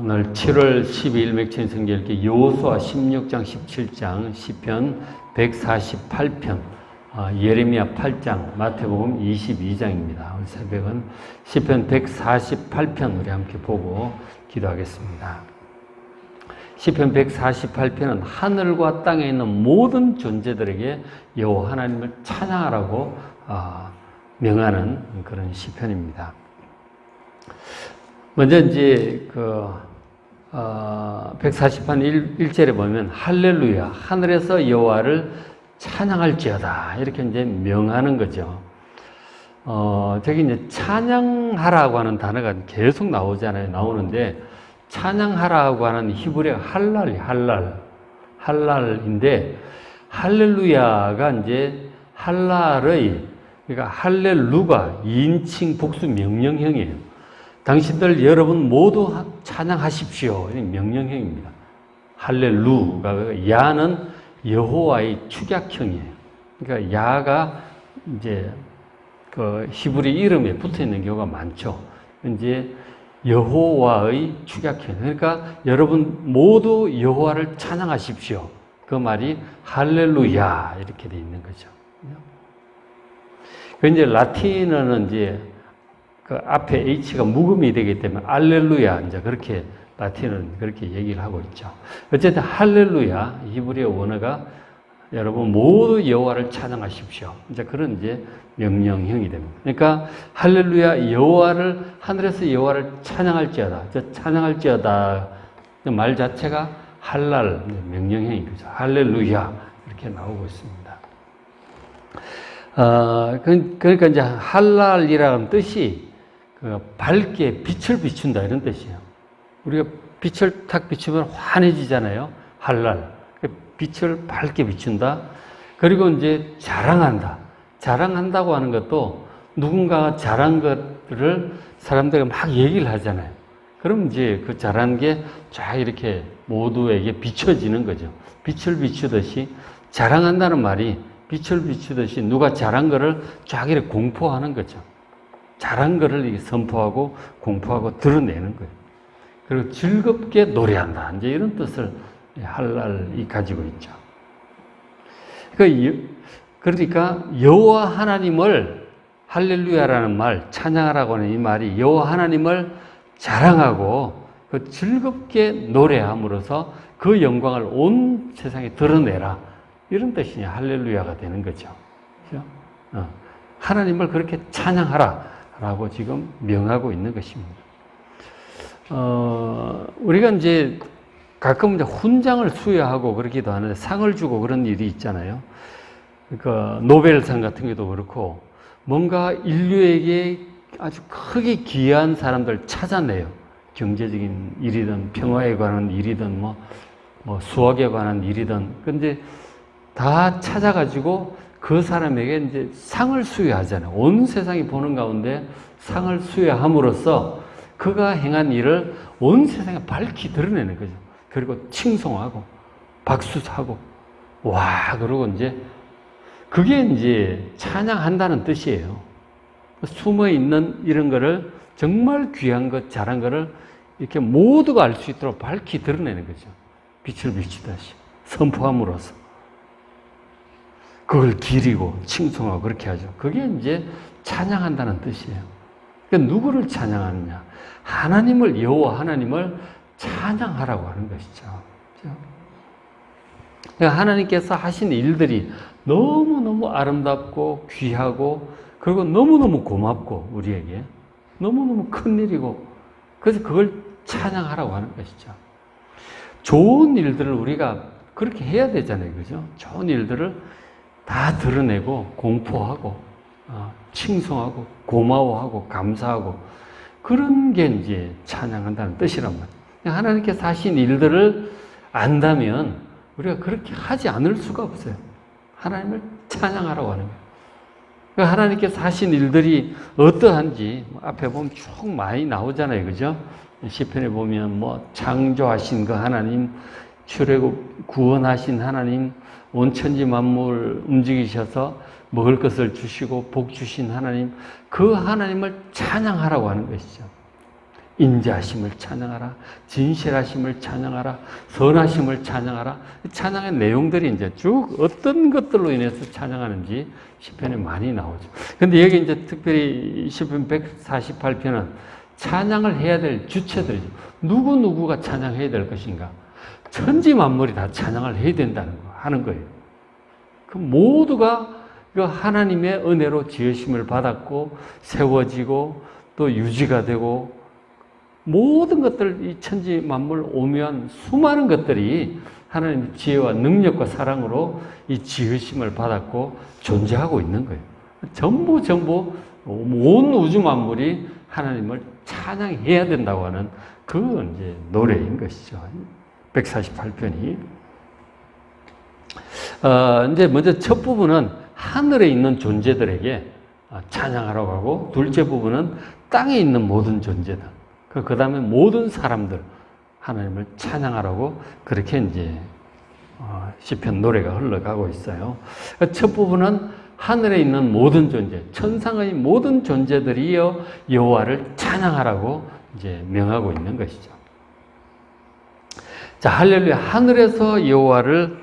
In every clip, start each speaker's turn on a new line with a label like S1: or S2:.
S1: 오늘 7월 12일 맥주인 성경 읽기 여호수아 16장, 17장, 시편 148편, 예레미야 8장, 마태복음 22장입니다. 오늘 새벽은 시편 148편 우리 함께 보고 기도하겠습니다. 시편 148편은 하늘과 땅에 있는 모든 존재들에게 여호와 하나님을 찬양하라고 명하는 그런 시편입니다. 먼저 이제 140편 1절에 보면 할렐루야 하늘에서 여호와를 찬양할지어다 이렇게 이제 명하는 거죠. 저기 이제 찬양하라고 하는 단어가 계속 나오는데 찬양하라고 하는 히브리어 할랄인데 할렐루야가 이제 할랄의 그러니까 할렐루가 2인칭 복수 명령형이에요. 당신들 여러분 모두 찬양하십시오. 명령형입니다. 할렐루가 야는 여호와의 축약형이에요. 그러니까 야가 이제 그 히브리 이름에 붙어 있는 경우가 많죠. 이제 여호와의 축약형. 그러니까 여러분 모두 여호와를 찬양하십시오. 그 말이 할렐루야 이렇게 돼 있는 거죠. 그 이제 라틴어는 이제 그 앞에 H가 묵음이 되기 때문에 알렐루야 이제 그렇게 라틴어는 그렇게 얘기를 하고 있죠. 어쨌든 할렐루야 히브리어 원어가 여러분 모두 여호와를 찬양하십시오. 이제 그런 이제 명령형이 됩니다. 그러니까 할렐루야 여호와를 하늘에서 여호와를 찬양할지어다. 찬양할지어다 말 자체가 할랄 명령형인 거죠. 할렐루야 이렇게 나오고 있습니다. 그러니까 이제 할랄이라는 뜻이 밝게 빛을 비춘다 이런 뜻이에요. 우리가 빛을 탁 비추면 환해지잖아요. 할랄. 빛을 밝게 비춘다. 그리고 이제 자랑한다. 자랑한다고 하는 것도 누군가가 잘한 것을 사람들이 막 얘기를 하잖아요. 그럼 이제 그 잘한 게 쫙 이렇게 모두에게 비춰지는 거죠. 빛을 비추듯이 자랑한다는 말이 빛을 비추듯이 누가 잘한 거를 쫙 이렇게 공포하는 거죠. 잘한 거를 선포하고 공포하고 드러내는 거예요. 그리고 즐겁게 노래한다. 이제 이런 뜻을 할랄이 가지고 있죠. 그러니까 여호와 하나님을 할렐루야라는 말, 찬양하라고 하는 이 말이 여호와 하나님을 자랑하고 그 즐겁게 노래함으로써 그 영광을 온 세상에 드러내라. 이런 뜻이 할렐루야가 되는 거죠. 그렇죠? 하나님을 그렇게 찬양하라. 라고 지금 명하고 있는 것입니다. 우리가 이제 가끔 이제 훈장을 수여하고 그러기도 하는데 상을 주고 그런 일이 있잖아요. 그러니까 노벨상 같은 경우도 그렇고 뭔가 인류에게 아주 크게 기여한 사람들 찾아내요. 경제적인 일이든 평화에 관한 일이든 뭐 수학에 관한 일이든. 근데 다 찾아가지고 그 사람에게 이제 상을 수여하잖아요. 온 세상이 보는 가운데 상을 수여함으로써 그가 행한 일을 온 세상에 밝히 드러내는 거죠. 그리고 칭송하고 박수하고 와 그러고 이제 그게 이제 찬양한다는 뜻이에요. 숨어 있는 이런 거를 정말 귀한 것, 잘한 거를 이렇게 모두가 알 수 있도록 밝히 드러내는 거죠. 빛을 비추듯이 선포함으로써. 그걸 기리고 칭송하고 그렇게 하죠. 그게 이제 찬양한다는 뜻이에요. 그러니까 누구를 찬양하느냐? 하나님을, 여호와 하나님을 찬양하라고 하는 것이죠. 그러니까 하나님께서 하신 일들이 너무너무 아름답고 귀하고 그리고 너무너무 고맙고 우리에게 너무너무 큰 일이고 그래서 그걸 찬양하라고 하는 것이죠. 좋은 일들을 우리가 그렇게 해야 되잖아요. 그죠? 좋은 일들을 다 드러내고 공포하고 칭송하고 고마워하고 감사하고 그런 게 이제 찬양한다는 뜻이란 말이에요. 하나님께서 하신 일들을 안다면 우리가 그렇게 하지 않을 수가 없어요. 하나님을 찬양하라고 하는 거예요. 그러니까 하나님께서 하신 일들이 어떠한지 앞에 보면 쭉 많이 나오잖아요. 그죠? 시편에 보면 뭐 창조하신 그 하나님, 출애굽 구원하신 하나님, 온 천지 만물 움직이셔서 먹을 것을 주시고 복 주신 하나님, 그 하나님을 찬양하라고 하는 것이죠. 인자하심을 찬양하라, 진실하심을 찬양하라, 선하심을 찬양하라. 찬양의 내용들이 이제 쭉 어떤 것들로 인해서 찬양하는지 시편에 많이 나오죠. 근데 여기 이제 특별히 시편 148편은 찬양을 해야 될 주체들이죠. 누구누구가 찬양해야 될 것인가? 천지 만물이 다 찬양을 해야 된다는 거, 하는 거예요. 그 모두가 그 하나님의 은혜로 지으심을 받았고, 세워지고, 또 유지가 되고, 모든 것들, 이 천지 만물 오묘한 수많은 것들이 하나님의 지혜와 능력과 사랑으로 이 지으심을 받았고 존재하고 있는 거예요. 전부 온 우주 만물이 하나님을 찬양해야 된다고 하는 그 이제 노래인 것이죠. 148편이. 이제 먼저 첫 부분은 하늘에 있는 존재들에게 찬양하라고 하고, 둘째 부분은 땅에 있는 모든 존재들, 그 다음에 모든 사람들 하나님을 찬양하라고 그렇게 이제 시편 노래가 흘러가고 있어요. 첫 부분은 하늘에 있는 모든 존재, 천상의 모든 존재들이여 여호와를 찬양하라고 이제 명하고 있는 것이죠. 자, 할렐루야. 하늘에서 여호와를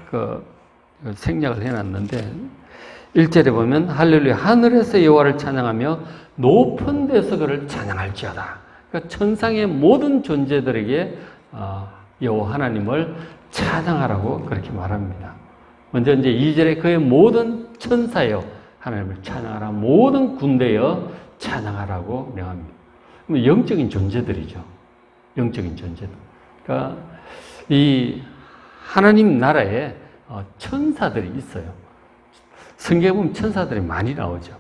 S1: 생략을 해놨는데 1절에 보면 할렐루야. 하늘에서 여호와를 찬양하며 높은 데서 그를 찬양할지어다. 그러니까 천상의 모든 존재들에게 여호와 하나님을 찬양하라고 그렇게 말합니다. 먼저 이제 2절에 그의 모든 천사여 하나님을 찬양하라, 모든 군대여 찬양하라고 명합니다. 영적인 존재들이죠. 영적인 존재들. 그러니까 이 하나님 나라에 천사들이 있어요. 성경에 보면 천사들이 많이 나오죠.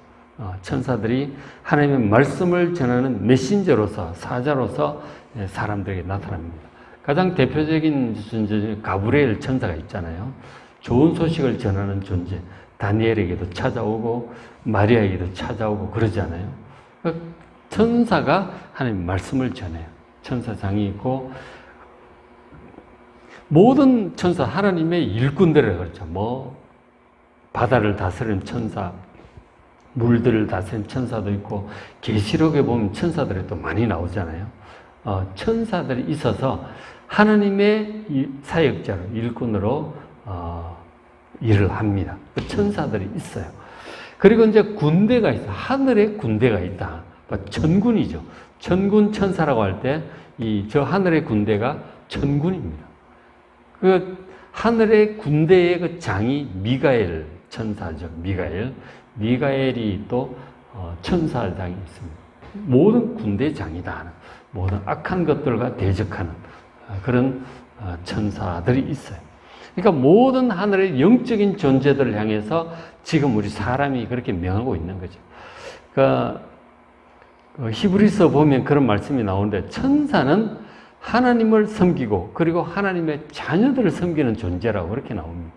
S1: 천사들이 하나님의 말씀을 전하는 메신저로서, 사자로서 사람들에게 나타납니다. 가장 대표적인 존재 중에 가브리엘 천사가 있잖아요. 좋은 소식을 전하는 존재. 다니엘에게도 찾아오고 마리아에게도 찾아오고 그러잖아요. 천사가 하나님의 말씀을 전해요. 천사장이 있고, 모든 천사, 하나님의 일꾼들을 그렇죠. 바다를 다스리는 천사, 물들을 다스리는 천사도 있고, 계시록에 보면 천사들이 또 많이 나오잖아요. 천사들이 있어서 하나님의 사역자로, 일꾼으로 일을 합니다. 천사들이 있어요. 그리고 이제 군대가 있어요. 하늘에 군대가 있다. 천군이죠. 천군 천사라고 할 때 저 하늘의 군대가 천군입니다. 그 하늘의 군대의 그 장이 미가엘 천사죠. 미가엘이 또 천사장이 있습니다. 모든 군대장이다. 모든 악한 것들과 대적하는 그런 천사들이 있어요. 그러니까 모든 하늘의 영적인 존재들을 향해서 지금 우리 사람이 그렇게 명하고 있는 거죠. 그러니까 히브리서 보면 그런 말씀이 나오는데, 천사는 하나님을 섬기고 그리고 하나님의 자녀들을 섬기는 존재라고 그렇게 나옵니다.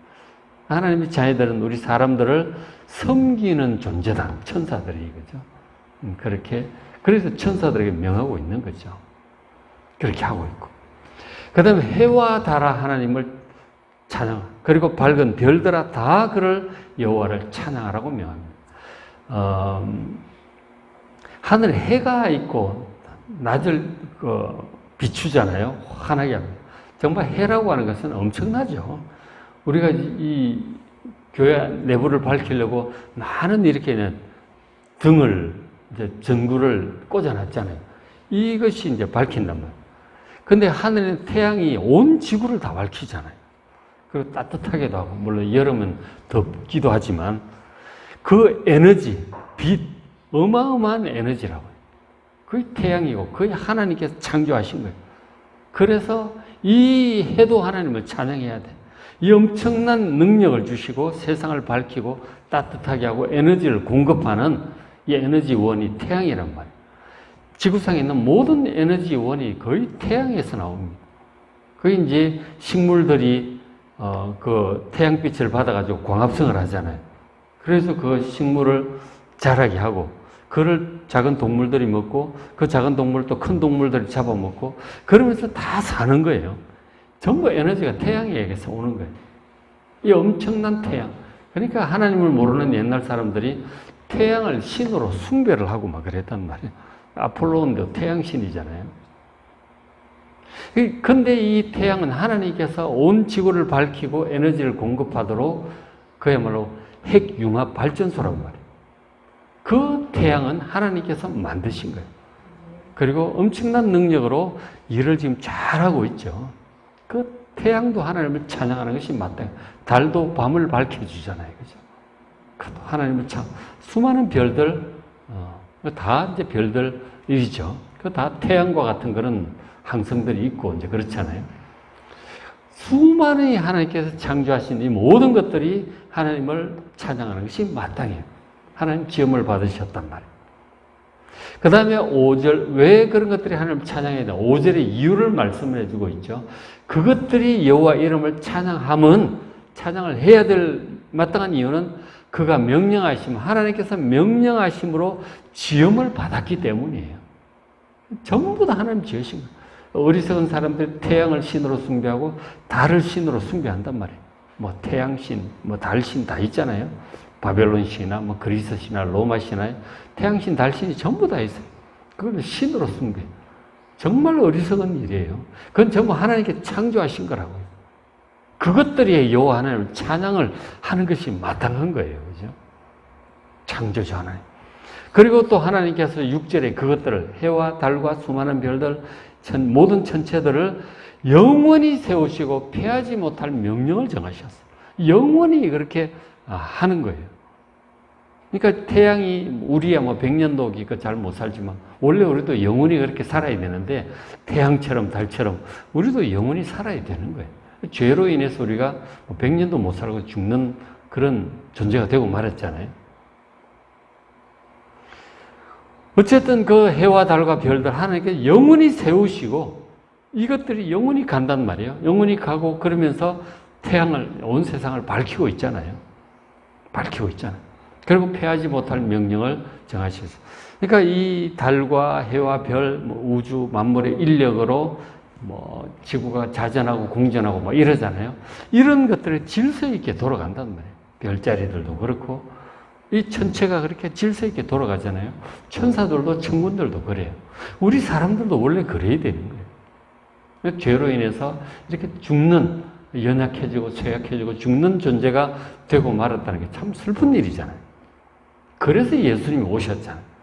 S1: 하나님의 자녀들은 우리 사람들을 섬기는 존재다. 천사들이, 그죠? 그렇게, 그래서 천사들에게 명하고 있는 거죠. 그렇게 하고 있고. 그 다음에 해와 달아 하나님을 찬양, 그리고 밝은 별들아 다 그를 여호와를 찬양하라고 명합니다. 하늘에 해가 있고 낮을 비추잖아요. 환하게 합니다. 정말 해라고 하는 것은 엄청나죠. 우리가 이 교회 내부를 밝히려고 많은 이렇게 등을, 이제 전구를 꽂아놨잖아요. 이것이 이제 밝힌단 말이에요. 근데 하늘에 태양이 온 지구를 다 밝히잖아요. 그리고 따뜻하게도 하고, 물론 여름은 덥기도 하지만 그 에너지, 빛, 어마어마한 에너지라고 해요. 그게 태양이고 그게 하나님께서 창조하신 거예요. 그래서 이 해도 하나님을 찬양해야 돼. 이 엄청난 능력을 주시고 세상을 밝히고 따뜻하게 하고 에너지를 공급하는 이 에너지원이 태양이란 말이에요. 지구상에 있는 모든 에너지원이 거의 태양에서 나옵니다. 그게 이제 식물들이 그 태양빛을 받아가지고 광합성을 하잖아요. 그래서 그 식물을 자라게 하고, 그걸 작은 동물들이 먹고, 그 작은 동물을 또 큰 동물들이 잡아먹고, 그러면서 다 사는 거예요. 전부 에너지가 태양에게서 오는 거예요. 이 엄청난 태양. 그러니까 하나님을 모르는 옛날 사람들이 태양을 신으로 숭배를 하고 막 그랬단 말이에요. 아폴로도 태양신이잖아요. 근데 이 태양은 하나님께서 온 지구를 밝히고 에너지를 공급하도록 그야말로 핵융합 발전소란 말이에요. 그 태양은 하나님께서 만드신 거예요. 그리고 엄청난 능력으로 일을 지금 잘하고 있죠. 그 태양도 하나님을 찬양하는 것이 맞다. 달도 밤을 밝혀주잖아요. 그죠? 그도 하나님을 수많은 별들, 다 이제 별들이죠. 그 다 태양과 같은 그런 항성들이 있고, 이제 그렇잖아요. 수많은 하나님께서 창조하신 이 모든 것들이 하나님을 찬양하는 것이 마땅해요. 하나님 지음을 받으셨단 말이에요. 그 다음에 5절, 왜 그런 것들이 하나님을 찬양해야 되나? 5절의 이유를 말씀을 해주고 있죠. 그것들이 여호와 이름을 찬양함은, 찬양을 해야 될 마땅한 이유는 그가 명령하심, 하나님께서 명령하심으로 지음을 받았기 때문이에요. 전부 다 하나님 지으신 거예요. 어리석은 사람들이 태양을 신으로 숭배하고 달을 신으로 숭배한단 말이에요. 뭐 태양신, 뭐 달신 다 있잖아요. 바벨론 신화, 뭐 그리스 신화, 로마 신화에 태양신, 달신이 전부 다 있어요. 그걸 신으로 숭배. 정말 어리석은 일이에요. 그건 전부 하나님께 창조하신 거라고요. 그것들이 여호와 하나님을 찬양을 하는 것이 마땅한 거예요. 그죠? 창조주 하나님. 그리고 또 하나님께서 6절에 그것들을, 해와 달과 수많은 별들, 모든 천체들을 영원히 세우시고 패하지 못할 명령을 정하셨어요. 영원히 그렇게 하는 거예요. 그러니까 태양이 우리야 뭐 100년도 잘 못 살지만 원래 우리도 영원히 그렇게 살아야 되는데 태양처럼 달처럼 우리도 영원히 살아야 되는 거예요. 죄로 인해서 우리가 100년도 못 살고 죽는 그런 존재가 되고 말았잖아요. 어쨌든 그 해와 달과 별들 하나님께 영원히 세우시고 이것들이 영원히 간단 말이에요. 영원히 가고 그러면서 태양을, 온 세상을 밝히고 있잖아요. 밝히고 있잖아요. 그리고 패하지 못할 명령을 정하셨어요. 그러니까 이 달과 해와 별, 뭐 우주 만물의 인력으로 뭐 지구가 자전하고 공전하고 뭐 이러잖아요. 이런 것들이 질서 있게 돌아간단 말이에요. 별자리들도 그렇고 이 천체가 그렇게 질서 있게 돌아가잖아요. 천사들도 천군들도 그래요. 우리 사람들도 원래 그래야 되는 거예요. 죄로 인해서 이렇게 죽는, 연약해지고 쇠약해지고 죽는 존재가 되고 말았다는 게 참 슬픈 일이잖아요. 그래서 예수님이 오셨잖아요.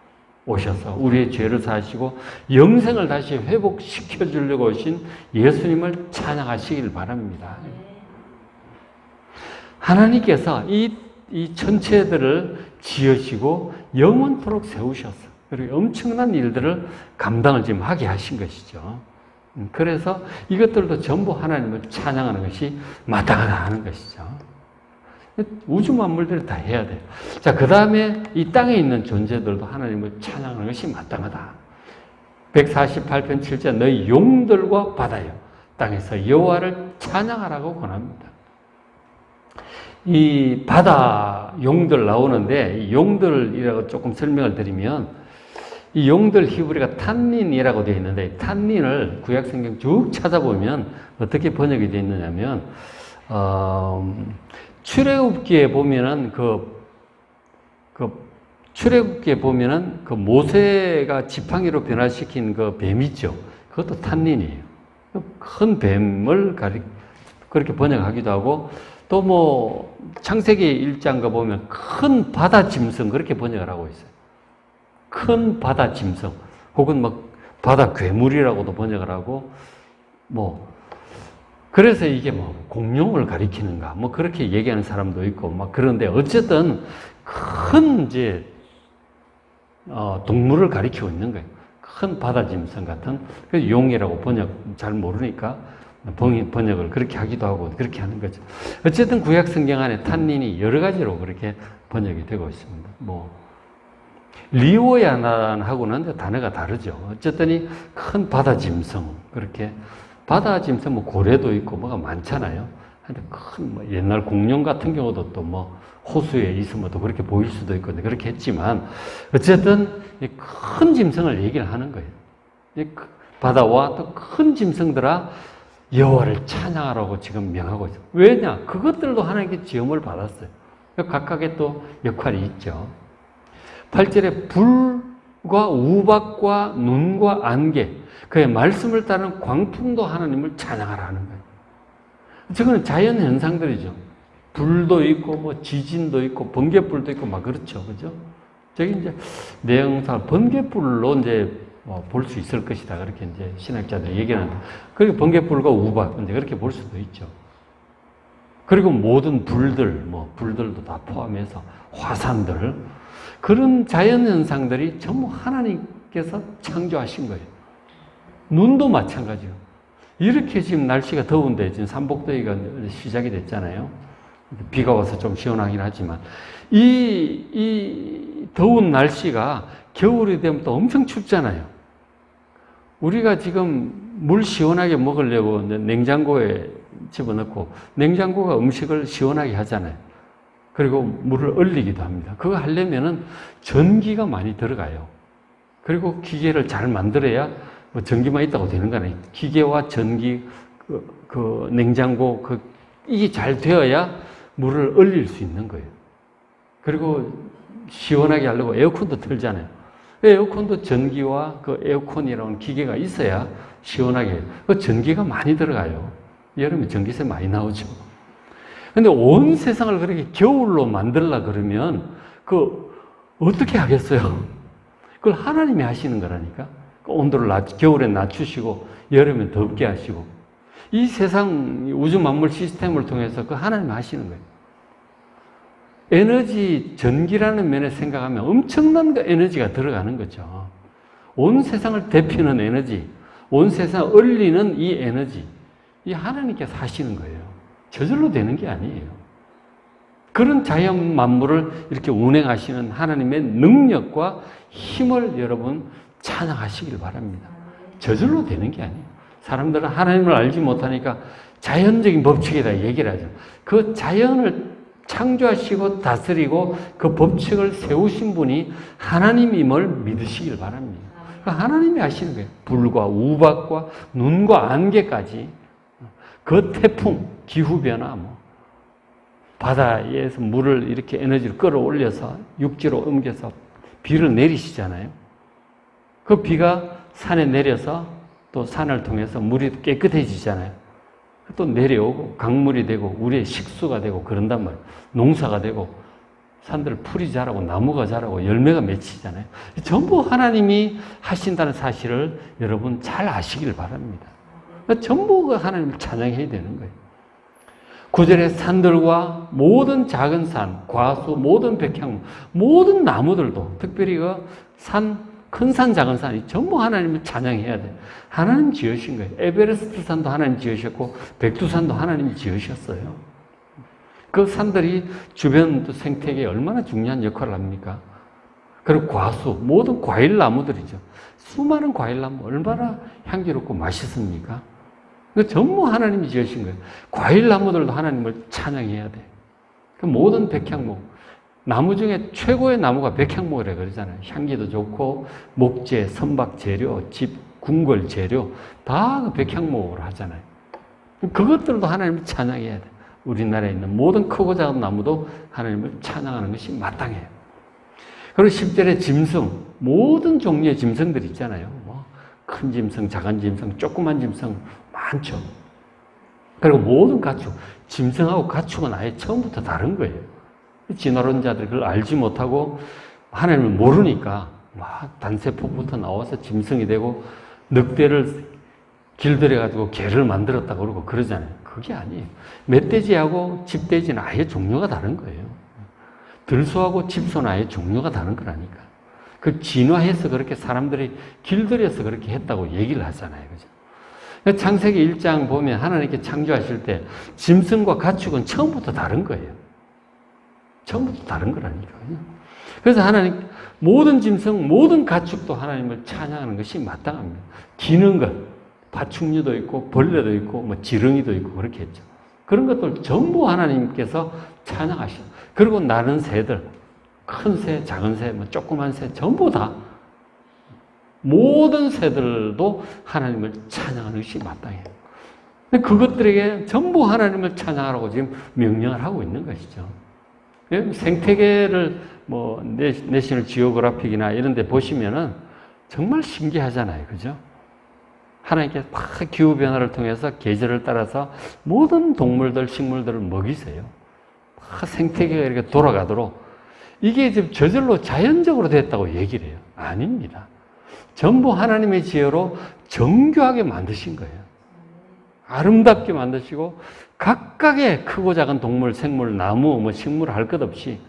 S1: 오셔서 우리의 죄를 사하시고 영생을 다시 회복시켜 주려고 오신 예수님을 찬양하시길 바랍니다. 하나님께서 이 천체들을 지으시고 영원토록 세우셨어. 그리고 엄청난 일들을 감당을 지금 하게 하신 것이죠. 그래서 이것들도 전부 하나님을 찬양하는 것이 마땅하다 하는 것이죠. 우주 만물들이 다 해야 돼요. 자, 그 다음에 이 땅에 있는 존재들도 하나님을 찬양하는 것이 마땅하다. 148편 7절 너희 용들과 바다여 땅에서 여호와를 찬양하라고 권합니다. 이 바다 용들 나오는데 이 용들이라고 조금 설명을 드리면 이 용들 히브리가 탄닌이라고 되어 있는데 탄닌을 구약성경 쭉 찾아보면 어떻게 번역이 되어 있느냐면 출애굽기에 보면은 출애굽기에 보면은 그 모세가 지팡이로 변화시킨 그 뱀 있죠. 그것도 탄닌이에요. 큰 뱀을 그렇게 번역하기도 하고 또 뭐 창세기 1장 가 보면 큰 바다 짐승 그렇게 번역을 하고 있어요. 큰 바다 짐승 혹은 막 바다 괴물이라고도 번역을 하고 뭐 그래서 이게 뭐 공룡을 가리키는가 뭐 그렇게 얘기하는 사람도 있고 막 그런데 어쨌든 큰 이제 동물을 가리키고 있는 거예요. 큰 바다 짐승 같은 용이라고 번역 잘 모르니까 번역을 그렇게 하기도 하고 그렇게 하는 거죠. 어쨌든 구약 성경 안에 탄닌이 여러 가지로 그렇게 번역이 되고 있습니다. 뭐 리오야난하고는 단어가 다르죠. 어쨌든 이 큰 바다 짐승 그렇게 바다 짐승 뭐 고래도 있고 뭐가 많잖아요. 하여튼 큰 뭐 옛날 공룡 같은 경우도 또 뭐 호수에 있으면 또 그렇게 보일 수도 있고 그렇게 했지만 어쨌든 이 큰 짐승을 얘기를 하는 거예요. 이 바다와 또 큰 짐승들아 여호와를 찬양하라고 지금 명하고 있어요. 왜냐? 그것들도 하나님께 지음을 받았어요. 각각의 또 역할이 있죠. 8절에 불과 우박과 눈과 안개 그의 말씀을 따르는 광풍도 하나님을 찬양하라 하는 거예요. 저거는 자연 현상들이죠. 불도 있고, 뭐 지진도 있고, 번개불도 있고, 막 그렇죠. 그죠? 저기 이제 내용상 번개불로 이제 볼 수 있을 것이다. 그렇게 이제 신학자들이 얘기하는데. 그리고 번개불과 우박, 이제 그렇게 볼 수도 있죠. 그리고 모든 불들, 불들도 다 포함해서 화산들, 그런 자연 현상들이 전부 하나님께서 창조하신 거예요. 눈도 마찬가지예요. 이렇게 지금 날씨가 더운데, 지금 삼복더위가 시작이 됐잖아요. 비가 와서 좀 시원하긴 하지만, 이 더운 날씨가 겨울이 되면 또 엄청 춥잖아요. 우리가 지금 물 시원하게 먹으려고 냉장고에 집어넣고, 냉장고가 음식을 시원하게 하잖아요. 그리고 물을 얼리기도 합니다. 그거 하려면은 전기가 많이 들어가요. 그리고 기계를 잘 만들어야 뭐 전기만 있다고 되는 거 아니에요. 기계와 전기, 냉장고, 이게 잘 되어야 물을 얼릴 수 있는 거예요. 그리고 시원하게 하려고 에어컨도 틀잖아요. 에어컨도 전기와 그 에어컨이라는 기계가 있어야 시원하게 해요. 그 전기가 많이 들어가요. 여름에 전기세 많이 나오죠. 근데 온 세상을 그렇게 겨울로 만들라 그러면 어떻게 하겠어요? 그걸 하나님이 하시는 거라니까. 온도를 겨울에 낮추시고 여름에 덥게 하시고, 이 세상 우주 만물 시스템을 통해서 하나님이 하시는 거예요. 에너지, 전기라는 면에 생각하면 엄청난 에너지가 들어가는 거죠. 온 세상을 데피는 에너지, 온 세상을 얼리는 이 에너지, 이 하나님께서 하시는 거예요. 저절로 되는 게 아니에요. 그런 자연 만물을 이렇게 운행하시는 하나님의 능력과 힘을 여러분 찬양하시길 바랍니다. 저절로 되는 게 아니에요. 사람들은 하나님을 알지 못하니까 자연적인 법칙에다 얘기를 하죠. 그 자연을 창조하시고 다스리고 그 법칙을 세우신 분이 하나님임을 믿으시길 바랍니다. 하나님이 하시는 거예요. 불과 우박과 눈과 안개까지, 그 태풍, 기후변화, 바다에서 물을 이렇게 에너지를 끌어올려서 육지로 옮겨서 비를 내리시잖아요. 그 비가 산에 내려서 또 산을 통해서 물이 깨끗해지잖아요. 또 내려오고 강물이 되고 우리의 식수가 되고 그런단 말이에요. 농사가 되고 산들 풀이 자라고 나무가 자라고 열매가 맺히잖아요. 전부 하나님이 하신다는 사실을 여러분 잘 아시길 바랍니다. 전부 하나님을 찬양해야 되는 거예요. 9절에 산들과 모든 작은 산, 과수, 모든 백향, 모든 나무들도, 특별히 큰 산, 작은 산이 전부 하나님을 찬양해야 돼요. 하나님 지으신 거예요. 에베레스트 산도 하나님 지으셨고, 백두산도 하나님 지으셨어요. 그 산들이 주변 생태계에 얼마나 중요한 역할을 합니까? 그리고 과수, 모든 과일 나무들이죠. 수많은 과일 나무, 얼마나 향기롭고 맛있습니까? 전부 하나님이 지으신 거예요. 과일 나무들도 하나님을 찬양해야 돼. 그 모든 백향목, 나무 중에 최고의 나무가 백향목이라고 그러잖아요. 향기도 좋고 목재, 선박 재료, 집, 궁궐 재료 다 백향목으로 하잖아요. 그것들도 하나님을 찬양해야 돼. 우리나라에 있는 모든 크고 작은 나무도 하나님을 찬양하는 것이 마땅해요. 그리고 10절에 짐승, 모든 종류의 짐승들 있잖아요. 큰 짐승, 작은 짐승, 조그만 짐승 많죠. 그리고 모든 가축, 짐승하고 가축은 아예 처음부터 다른 거예요. 진화론자들 그걸 알지 못하고 하나님을 모르니까 막 단세포부터 나와서 짐승이 되고 늑대를 길들여가지고 개를 만들었다고 그러고 그러잖아요. 그게 아니에요. 멧돼지하고 집돼지는 아예 종류가 다른 거예요. 들소하고 집소는 아예 종류가 다른 거라니까. 그 진화해서 그렇게 사람들이 길들여서 그렇게 했다고 얘기를 하잖아요. 그죠? 창세기 1장 보면 하나님께 창조하실 때 짐승과 가축은 처음부터 다른 거예요. 처음부터 다른 거라니까요. 그래서 하나님 모든 짐승, 모든 가축도 하나님을 찬양하는 것이 마땅합니다. 기는 것, 파충류도 있고 벌레도 있고 지렁이도 있고 그렇게 했죠. 그런 것들 전부 하나님께서 찬양하시죠. 그리고 나는 새들, 큰 새, 작은 새, 조그만 새 전부 다 모든 새들도 하나님을 찬양하는 것이 마땅해요. 그것들에게 전부 하나님을 찬양하라고 지금 명령을 하고 있는 것이죠. 생태계를 내셔널 지오그래픽이나 이런 데 보시면은 정말 신기하잖아요. 그죠? 하나님께서 막 기후변화를 통해서 계절을 따라서 모든 동물들, 식물들을 먹이세요. 막 생태계가 이렇게 돌아가도록 이게 지금 저절로 자연적으로 됐다고 얘기를 해요. 아닙니다. 전부 하나님의 지혜로 정교하게 만드신 거예요. 아름답게 만드시고 각각의 크고 작은 동물, 생물, 나무, 뭐 식물 할 것 없이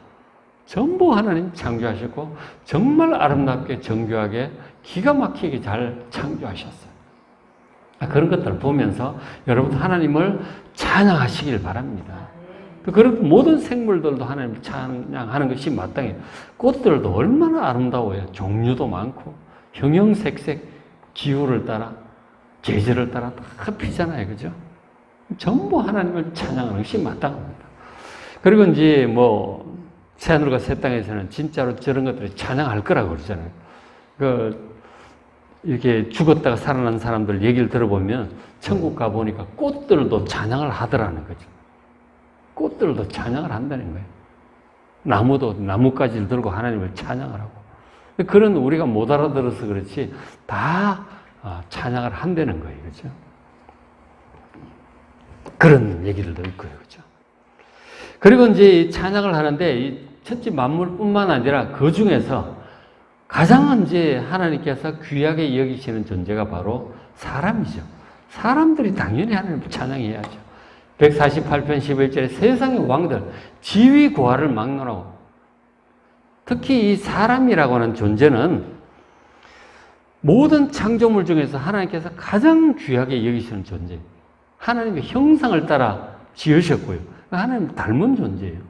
S1: 전부 하나님 창조하셨고 정말 아름답게 정교하게 기가 막히게 잘 창조하셨어요. 그런 것들을 보면서 여러분 하나님을 찬양하시길 바랍니다. 그런 모든 생물들도 하나님을 찬양하는 것이 마땅해요. 꽃들도 얼마나 아름다워요. 종류도 많고 형형색색 기후를 따라 계절을 따라 다 피잖아요. 그죠? 전부 하나님을 찬양하는 것이 마땅합니다. 그리고 이제 뭐 새하늘과 새 땅에서는 진짜로 저런 것들이 찬양할 거라고 그러잖아요. 이렇게 죽었다가 살아난 사람들 얘기를 들어보면 천국 가보니까 꽃들도 찬양을 하더라는 거죠. 꽃들도 찬양을 한다는 거예요. 나무도 나뭇가지를 들고 하나님을 찬양을 하고. 그런 우리가 못 알아들어서 그렇지 다 찬양을 한다는 거예요. 그죠? 그런 얘기들도 있고요. 그죠? 그리고 이제 찬양을 하는데 이 천지 만물뿐만 아니라 그 중에서 가장 이제 하나님께서 귀하게 여기시는 존재가 바로 사람이죠. 사람들이 당연히 하나님을 찬양해야죠. 148편 11절에 세상의 왕들, 지위 고하를 막론하고 특히 이 사람이라고 하는 존재는 모든 창조물 중에서 하나님께서 가장 귀하게 여기시는 존재예요. 하나님의 형상을 따라 지으셨고요. 하나님 닮은 존재예요.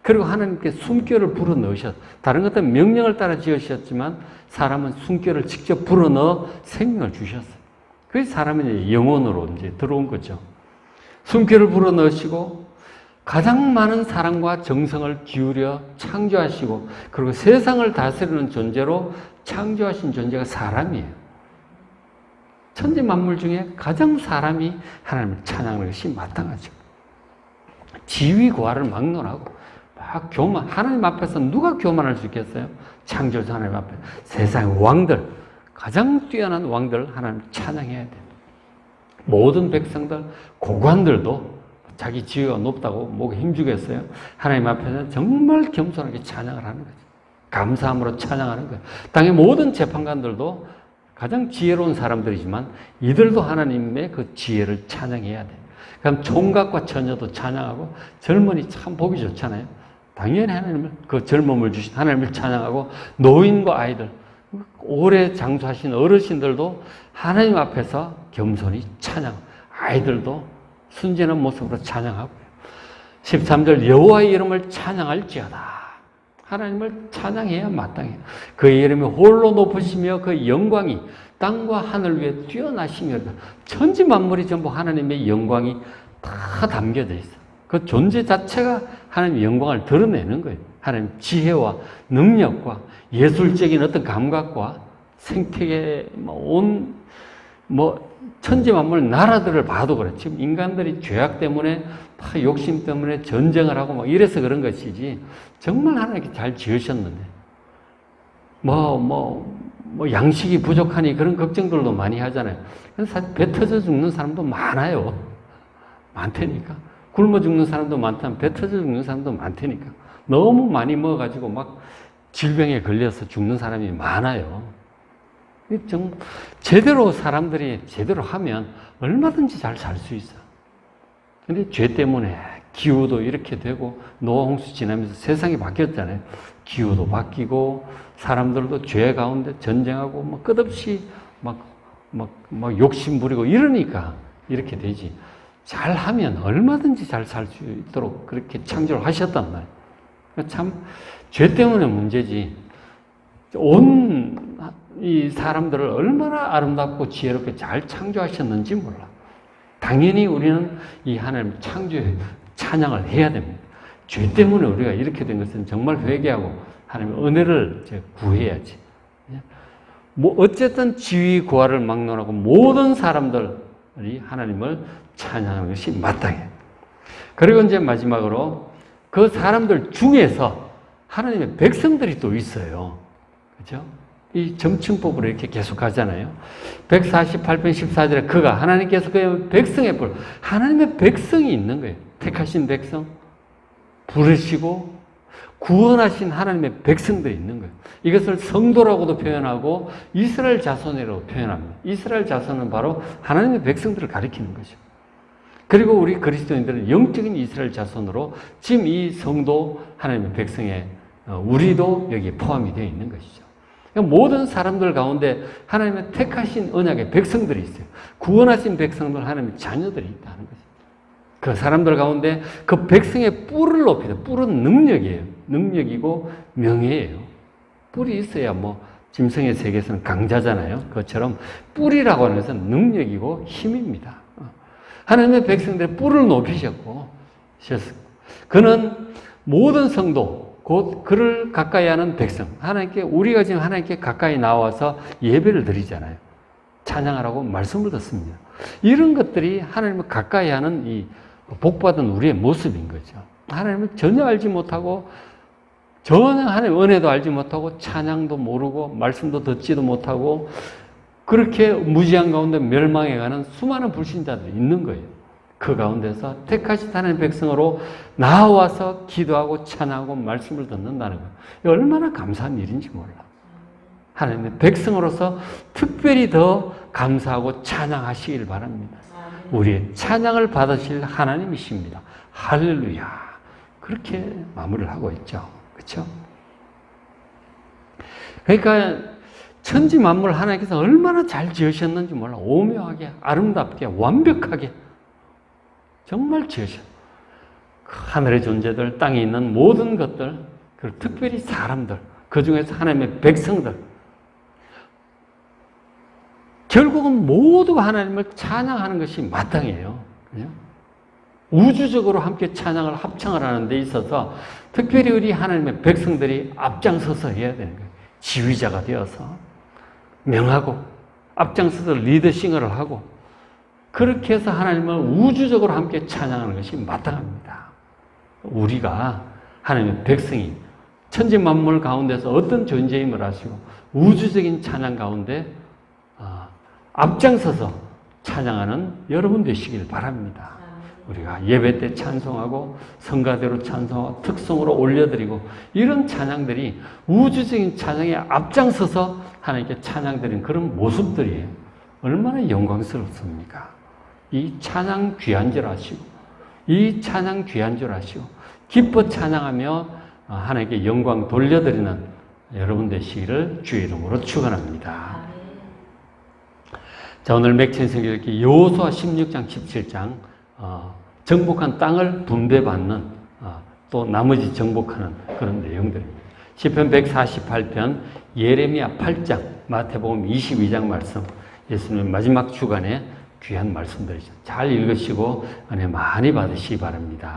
S1: 그리고 하나님께 숨결을 불어넣으셨어요. 다른 것들은 명령을 따라 지으셨지만 사람은 숨결을 직접 불어넣어 생명을 주셨어요. 그래서 사람은 영혼으로 이제 들어온 거죠. 숨결을 불어넣으시고 가장 많은 사랑과 정성을 기울여 창조하시고 그리고 세상을 다스리는 존재로 창조하신 존재가 사람이에요. 천지 만물 중에 가장 사람이 하나님을 찬양하는 것이 마땅하죠. 지위 고하를 막론하고 막 교만, 하나님 앞에서 누가 교만할 수 있겠어요? 창조자 하나님 앞에 세상의 왕들, 가장 뛰어난 왕들 하나님 찬양해야 돼요. 모든 백성들, 고관들도 자기 지위가 높다고 목에 힘주겠어요? 하나님 앞에서 정말 겸손하게 찬양을 하는 거죠. 감사함으로 찬양하는 거예요. 당의 모든 재판관들도 가장 지혜로운 사람들이지만 이들도 하나님의 그 지혜를 찬양해야 돼요. 그럼 총각과 처녀도 찬양하고 젊은이 참 보기 좋잖아요. 당연히 하나님을 그 젊음을 주신 하나님을 찬양하고 노인과 아이들 오래 장수하신 어르신들도 하나님 앞에서 겸손히 찬양, 아이들도 순진한 모습으로 찬양하고요. 13절 여호와의 이름을 찬양할지어다. 하나님을 찬양해야 마땅해요. 그의 이름이 홀로 높으시며 그의 영광이 땅과 하늘 위에 뛰어나시며 천지 만물이 전부 하나님의 영광이 다 담겨져 있어요. 그 존재 자체가 하나님의 영광을 드러내는 거예요. 하나님 지혜와 능력과 예술적인 어떤 감각과 생태계 천지 만물 나라들을 봐도 그래. 지금 인간들이 죄악 때문에 욕심 때문에 전쟁을 하고 막 이래서 그런 것이지 정말 하나님께 잘 지으셨는데 양식이 부족하니 그런 걱정들도 많이 하잖아요. 그래서 사실 배 터져 죽는 사람도 많아요. 많다니까. 굶어 죽는 사람도 많다면 배 터져 죽는 사람도 많다니까. 너무 많이 먹어가지고 막 질병에 걸려서 죽는 사람이 많아요. 제대로 사람들이 제대로 하면 얼마든지 잘 살 수 있어. 근데 죄 때문에 기후도 이렇게 되고 노아 홍수 지나면서 세상이 바뀌었잖아요. 기후도 바뀌고 사람들도 죄 가운데 전쟁하고 끝없이 막 욕심 부리고 이러니까 이렇게 되지. 잘하면 얼마든지 잘 살 수 있도록 그렇게 창조를 하셨단 말이에요. 참 죄 때문에 문제지. 온 이 사람들을 얼마나 아름답고 지혜롭게 잘 창조하셨는지 몰라. 당연히 우리는 이 하나님 창조에 찬양을 해야 됩니다. 죄 때문에 우리가 이렇게 된 것은 정말 회개하고 하나님의 은혜를 구해야지. 어쨌든 지위 고하를 막론하고 모든 사람들이 하나님을 찬양하는 것이 마땅해요. 그리고 이제 마지막으로 그 사람들 중에서 하나님의 백성들이 또 있어요. 그렇죠? 이 점층법으로 이렇게 계속 가잖아요. 148편 14절에 그가 하나님께서 그의 백성의 뿔, 하나님의 백성이 있는 거예요. 택하신 백성, 부르시고 구원하신 하나님의 백성들이 있는 거예요. 이것을 성도라고도 표현하고 이스라엘 자손이라고 표현합니다. 이스라엘 자손은 바로 하나님의 백성들을 가리키는 거죠. 그리고 우리 그리스도인들은 영적인 이스라엘 자손으로 지금 이 성도 하나님의 백성에 우리도 여기에 포함이 되어 있는 것이죠. 그러니까 모든 사람들 가운데 하나님의 택하신 언약의 백성들이 있어요. 구원하신 백성들, 하나님의 자녀들이 있다는 거죠. 그 사람들 가운데 그 백성의 뿔을 높이다. 뿔은 능력이에요. 능력이고 명예예요. 뿔이 있어야 뭐 짐승의 세계에서는 강자잖아요. 그것처럼 뿔이라고 하는 것은 능력이고 힘입니다. 하나님의 백성들의 뿔을 높이셨고 그는 모든 성도 곧 그를 가까이 하는 백성, 하나님께, 우리가 지금 하나님께 가까이 나와서 예배를 드리잖아요. 찬양하라고 말씀을 듣습니다. 이런 것들이 하나님을 가까이 하는 이 복받은 우리의 모습인 거죠. 하나님을 전혀 알지 못하고, 전혀 하나님의 은혜도 알지 못하고, 찬양도 모르고, 말씀도 듣지도 못하고, 그렇게 무지한 가운데 멸망해가는 수많은 불신자들이 있는 거예요. 그 가운데서 택하신 하나님의 백성으로 나와서 기도하고 찬양하고 말씀을 듣는다는 거예요. 얼마나 감사한 일인지 몰라. 하나님의 백성으로서 특별히 더 감사하고 찬양하시길 바랍니다. 우리의 찬양을 받으실 하나님이십니다. 할렐루야. 그렇게 마무리를 하고 있죠. 그렇죠? 그러니까 천지 만물 하나님께서 얼마나 잘 지으셨는지 몰라. 오묘하게, 아름답게, 완벽하게 정말 지으셨어요. 하늘의 존재들, 땅에 있는 모든 것들, 그리고 특별히 사람들, 그 중에서 하나님의 백성들, 결국은 모두가 하나님을 찬양하는 것이 마땅해요. 그죠? 우주적으로 함께 찬양을 합창을 하는 데 있어서 특별히 우리 하나님의 백성들이 앞장서서 해야 되는 거예요. 지휘자가 되어서 명하고 앞장서서 리더싱을 하고 그렇게 해서 하나님을 우주적으로 함께 찬양하는 것이 마땅합니다. 우리가 하나님의 백성이 천지 만물 가운데서 어떤 존재임을 아시고 우주적인 찬양 가운데 앞장서서 찬양하는 여러분 되시길 바랍니다. 우리가 예배 때 찬송하고 성가대로 찬송하고 특성으로 올려드리고 이런 찬양들이 우주적인 찬양에 앞장서서 하나님께 찬양드리는 그런 모습들이에요. 얼마나 영광스럽습니까? 이 찬양 귀한 줄 아시고 이 찬양 귀한 줄 아시고 기뻐 찬양하며 하나님께 영광 돌려드리는 여러분 되시기를 주의 이름으로 축원합니다. 자, 오늘 맥힌 성경 이렇게 여호수아 16장 17장 정복한 땅을 분배받는 또 나머지 정복하는 그런 내용들입니다. 시편 148편, 예레미야 8장, 마태복음 22장 말씀, 예수님의 마지막 주간에 귀한 말씀들이죠. 잘 읽으시고 은혜 많이 받으시기 바랍니다.